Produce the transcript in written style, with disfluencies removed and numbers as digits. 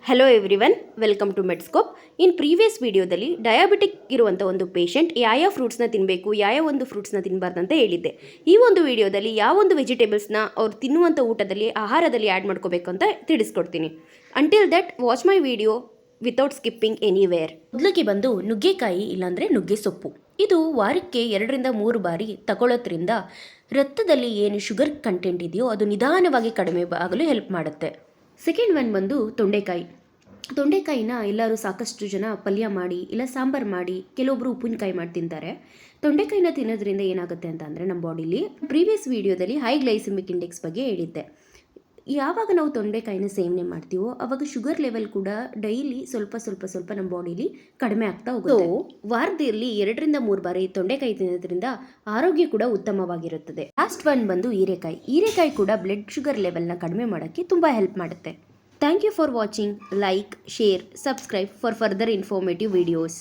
Hello everyone, welcome to Medscope. In previous ವಿಡಿಯೋದಲ್ಲಿ diabetic ಇರುವಂಥ ಒಂದು ಪೇಷಂಟ್ ಯಾವ ಫ್ರೂಟ್ಸ್ನ ತಿನ್ನಬೇಕು, ಯಾವ ಒಂದು ಫ್ರೂಟ್ಸ್ನ ತಿನ್ನಬಾರ್ದು ಅಂತ ಹೇಳಿದ್ದೆ. ಈ ಒಂದು ವಿಡಿಯೋದಲ್ಲಿ ಯಾವೊಂದು ವೆಜಿಟೇಬಲ್ಸ್ನ ಅವ್ರು ತಿನ್ನುವಂಥ ಊಟದಲ್ಲಿ ಆಹಾರದಲ್ಲಿ ಆ್ಯಡ್ ಮಾಡ್ಕೋಬೇಕು ಅಂತ ತಿಳಿಸ್ಕೊಡ್ತೀನಿ. Until that watch my video without skipping anywhere. ಮೊದಲಿಗೆ ಬಂದು ನುಗ್ಗೆಕಾಯಿ ಇಲ್ಲಾಂದರೆ ನುಗ್ಗೆ ಸೊಪ್ಪು. ಇದು ವಾರಕ್ಕೆ 2-3 ಬಾರಿ ತಗೊಳ್ಳೋದ್ರಿಂದ ರಕ್ತದಲ್ಲಿ ಏನು ಶುಗರ್ ಕಂಟೆಂಟ್ ಇದೆಯೋ ಅದು ನಿಧಾನವಾಗಿ ಕಡಿಮೆ ಆಗಲು ಹೆಲ್ಪ್ ಮಾಡುತ್ತೆ. ಸೆಕೆಂಡ್ ಒನ್ ಬಂದು ತೊಂಡೆಕಾಯಿನ ಎಲ್ಲರೂ ಸಾಕಷ್ಟು ಜನ ಪಲ್ಯ ಮಾಡಿ ಇಲ್ಲ ಸಾಂಬಾರು ಮಾಡಿ, ಕೆಲವೊಬ್ಬರು ಉಪ್ಪಿನಕಾಯಿ ಮಾಡಿ ತಿಂತಾರೆ. ತೊಂಡೆಕಾಯಿನ ತಿನ್ನೋದ್ರಿಂದ ಏನಾಗುತ್ತೆ ಅಂತ ಅಂದರೆ ನಮ್ಮ ಬಾಡಿಲಿ ಪ್ರೀವಿಯಸ್ ವಿಡಿಯೋದಲ್ಲಿ ಹೈ ಗ್ಲೈಸಿಮಿಕ್ ಇಂಡೆಕ್ಸ್ ಬಗ್ಗೆ ಹೇಳಿದ್ದೆ. ಯಾವಾಗ ನಾವು ತೊಂಡೆಕಾಯಿನ ಸೇವನೆ ಮಾಡ್ತೀವೋ ಆವಾಗ ಶುಗರ್ ಲೆವೆಲ್ ಕೂಡ ಡೈಲಿ ಸ್ವಲ್ಪ ನಮ್ಮ ಬಾಡಿಲಿ ಕಡಿಮೆ ಆಗ್ತಾ ಹೋಗುತ್ತೆ. ವಾರದಲ್ಲಿ 2-3 ಬಾರಿ ತೊಂಡೆಕಾಯಿ ತಿನ್ನೋದ್ರಿಂದ ಆರೋಗ್ಯ ಕೂಡ ಉತ್ತಮವಾಗಿರುತ್ತದೆ. ಲಾಸ್ಟ್ ಒನ್ ಬಂದು ಹೀರೆಕಾಯಿ ಕೂಡ ಬ್ಲಡ್ ಶುಗರ್ ಲೆವೆಲ್ನ ಕಡಿಮೆ ಮಾಡೋಕ್ಕೆ ತುಂಬ ಹೆಲ್ಪ್ ಮಾಡುತ್ತೆ. Thank you for watching. Like, share, subscribe for further informative videos.